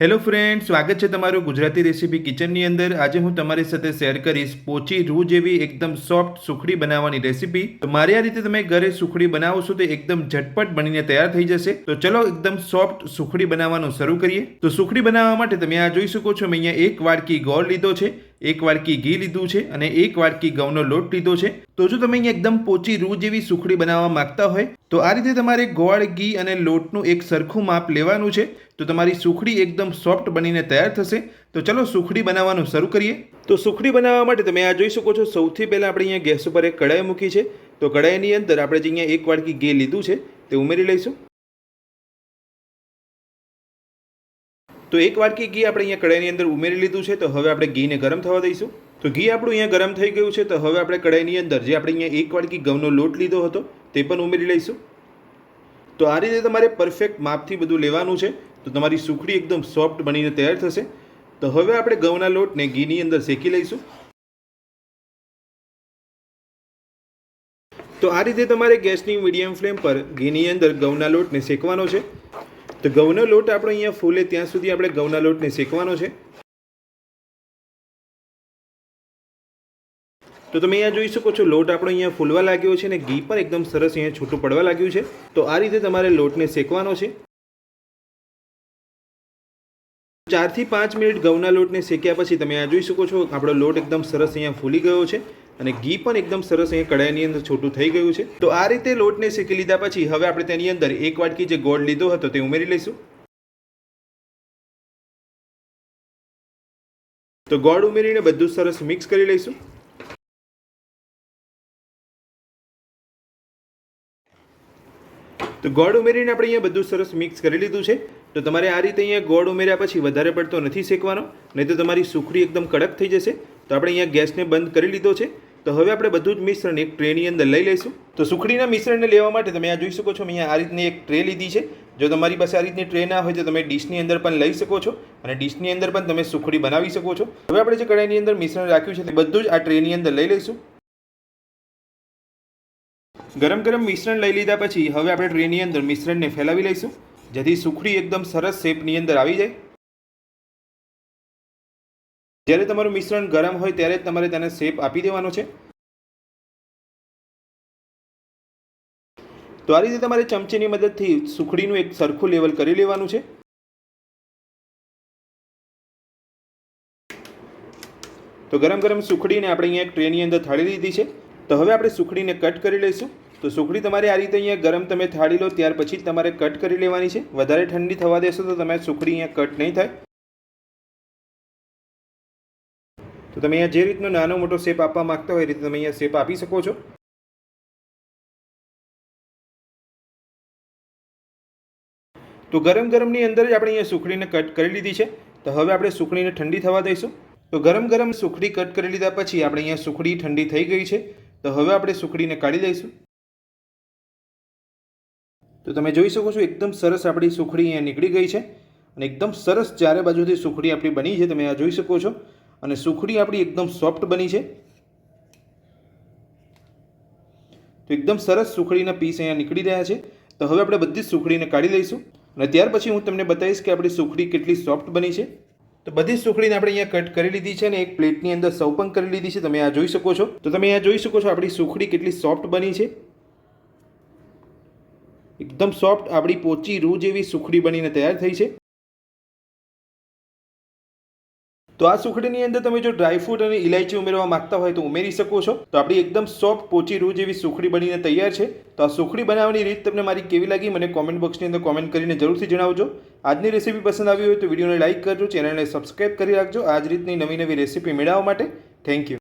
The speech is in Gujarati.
હેલો ફ્રેન્ડ, સ્વાગત છે તમારું ગુજરાતી રેસીપી કિચનની અંદર। આજે હું તમારી સાથે શેર કરીશ પોચી રૂ જેવી એકદમ સોફ્ટ સુખડી બનાવવાની રેસીપી। તો મારી આ રીતે તમે ઘરે સુખડી બનાવશો તો એકદમ ઝટપટ બનીને તૈયાર થઈ જશે। તો ચલો એકદમ સોફ્ટ સુખડી બનાવવાનું શરૂ કરીએ। તો સુખડી બનાવવા માટે તમે આ જોઈ શકો છો, મેં અહીંયા એક વાડકી ગોળ લીધો છે, એક વાડકી ઘી લીધું છે અને એક વાડકી ઘઉંનો લોટ લીધો છે। તો જો તમે અહીંયા એકદમ પોચી રૂ જેવી સુખડી બનાવવા માંગતા હોય તો આ રીતે તમારે ગોળ, ઘી અને લોટનું એક સરખું માપ લેવાનું છે। તો તમારી સુખડી એકદમ સોફ્ટ બનીને તૈયાર થશે। તો ચલો સુખડી બનાવવાનું શરૂ કરીએ। તો સુખડી બનાવવા માટે તમે આ જોઈ શકો છો, સૌથી પહેલાં આપણે અહીંયા ગેસ ઉપર એક કઢાઈ મૂકી છે। તો કઢાઈની અંદર આપણે જે અહીંયા એક વાડકી ઘી લીધું છે તે ઉમેરી લઈશું। તો એક વાડકી ઘી આપણે અહીંયા કઢાઈની અંદર ઉમેરી લીધું છે। તો હવે આપણે ઘીને ગરમ થવા દઈશું। તો ઘી આપણું અહીંયા ગરમ થઈ ગયું છે। તો હવે આપણે કઢાઈની અંદર જે આપણે અહીંયા એક વાડકી ઘઉંનો લોટ લીધો હતો તે પણ ઉમેરી લઈશું। તો આ રીતે તમારે પરફેક્ટ માપથી બધું લેવાનું છે, તો તમારી સુખડી એકદમ સોફ્ટ બનીને તૈયાર થશે। તો હવે આપણે ઘઉંના લોટને ઘીની અંદર શેકી લઈશું। તો આ રીતે તમારે ગેસની મીડિયમ ફ્લેમ પર ઘીની અંદર ઘઉંના લોટને શેકવાનો છે। તો ઘઉંનો લોટ આપણે અહીંયા ફૂલે ત્યાં સુધી આપણે ઘઉંના લોટને શેકવાનો છે। તો તમે અહીંયા જોઈ શકો છો, લોટ આપણો અહીંયા ફૂલવા લાગ્યો છે અને ઘી પણ એકદમ સરસ અહીંયા છૂટું પડવા લાગ્યું છે। તો આ રીતે તમારે લોટને શેકવાનો છે। 4 થી 5 મિનિટ ઘઉંના લોટને શેક્યા પછી તમે આ જોઈ શકો છો, આપણો લોટ એકદમ સરસ અહીંયા ફૂલી ગયો છે અને ઘી પણ એકદમ સરસ અહીંયા કઢાઈની અંદર છૂટું થઈ ગયું છે। તો આ રીતે લોટને શેકી લીધા પછી હવે આપણે તેની અંદર એક વાડકી જે ગોળ લીધો હતો તે ઉમેરી લઈશું। તો ગોળ ઉમેરીને બધું સરસ મિક્સ કરી લઈશું। તો ગોળ ઉમેરીને આપણે અહીંયા બધું સરસ મિક્સ કરી લીધું છે। તો તમારે આ રીતે અહીંયા ગોળ ઉમેર્યા પછી વધારે પડતો નથી શેકવાનો, નહીં તો તમારી સુખડી એકદમ કડક થઈ જશે। તો આપણે અહીંયા ગેસને બંધ કરી લીધો છે। તો હવે આપણે બધું જ મિશ્રણ એક ટ્રેની અંદર લઈ લઈશું। તો સુખડીના મિશ્રણને લેવા માટે તમે આ જોઈ શકો છો, મેં અહીંયા આ રીતની એક ટ્રે લીધી છે। જો તમારી પાસે આ રીતની ટ્રે ના હોય તો તમે ડીશની અંદર પણ લઈ શકો છો અને ડીશની અંદર પણ તમે સુખડી બનાવી શકો છો। હવે આપણે જે કઢાઈની અંદર મિશ્રણ રાખ્યું છે તે બધું જ આ ટ્રેની અંદર લઈ લઈશું। ગરમ ગરમ મિશ્રણ લઈ લીધા પછી હવે આપણે ટ્રેની અંદર મિશ્રણને ફેલાવી લઈશું, જેથી સુખડી એકદમ સરસ શેપની અંદર આવી જાય। જ્યારે તમારું મિશ્રણ ગરમ હોય ત્યારે જ તમારે તેને શેપ આપી દેવાનો છે। તો આ રીતે તમારે ચમચીની મદદથી સુખડીનું એક સરખું લેવલ કરી લેવાનું છે। તો ગરમ ગરમ સુખડીને આપણે અહીંયા એક ટ્રેની અંદર થાળી લીધી છે। તો હવે આપણે સુખડીને કટ કરી લઈશું। તો સુખડી તમારે આ રીતે અહીંયા ગરમ તમે થાળી લો ત્યાર પછી જ તમારે કટ કરી લેવાની છે। વધારે ઠંડી થવા દેશો તો તમારી સુખડી અહીંયા કટ નહીં થાય। તો તમે અહીંયા જે રીતનો નાનો મોટો શેપ આપવા માંગતા હોય એ રીતે તમે અહીંયા શેપ આપી શકો છો। તો ગરમ ગરમની અંદર જ આપણે અહીંયા સુખડીને કટ કરી લીધી છે। તો હવે આપણે સુખડીને ઠંડી થવા દઈશું। તો ગરમ ગરમ સુખડી કટ કરી લીધા પછી આપણે અહીંયા સુખડી ઠંડી થઈ ગઈ છે। તો હવે આપણે સુખડીને કાઢી લઈશું। તો તમે જોઈ શકો છો, એકદમ સરસ આપણી સુખડી અહીંયા નીકળી ગઈ છે અને એકદમ સરસ ચારે બાજુથી સુખડી આપણી બની છે, તમે આ જોઈ શકો છો। અને સુખડી આપણી એકદમ સોફ્ટ બની છે। તો એકદમ સરસ સુખડીના પીસ અહીંયા નીકળી રહ્યા છે। તો હવે આપણે બધી જ સુખડીને કાઢી લઈશું અને ત્યાર પછી હું તમને બતાવીશ કે આપણી સુખડી કેટલી સોફ્ટ બની છે। તો બધી જ સુખડીને આપણે અહીંયા કટ કરી લીધી છે અને એક પ્લેટની અંદર સર્વ પણ કરી લીધી છે, તમે આ જોઈ શકો છો। તો તમે અહીંયા જોઈ શકો છો આપણી સુખડી કેટલી સોફ્ટ બની છે। એકદમ સોફ્ટ આપણી પોચી રૂ જેવી સુખડી બનીને તૈયાર થઈ છે। તો આ સુખડીની અંદર તમે જો ડ્રાયફ્રૂટ અને ઇલાયચી ઉમેરવા માંગતા હોય તો ઉમેરી શકો છો। તો આપણી એકદમ સોફ્ટ પોચી રૂ જેવી સુખડી બનીને તૈયાર છે। તો આ સુખડી બનાવવાની રીત તમને મારી કેવી લાગી મને કોમેન્ટ બોક્સની અંદર કોમેન્ટ કરીને જરૂરથી જણાવજો। આજની રેસીપી પસંદ આવી હોય તો વિડીયોને લાઇક કરજો, ચેનલને સબસ્ક્રાઇબ કરી રાખજો આ જ રીતની નવી નવી રેસીપી મેળવવા માટે। Thank you.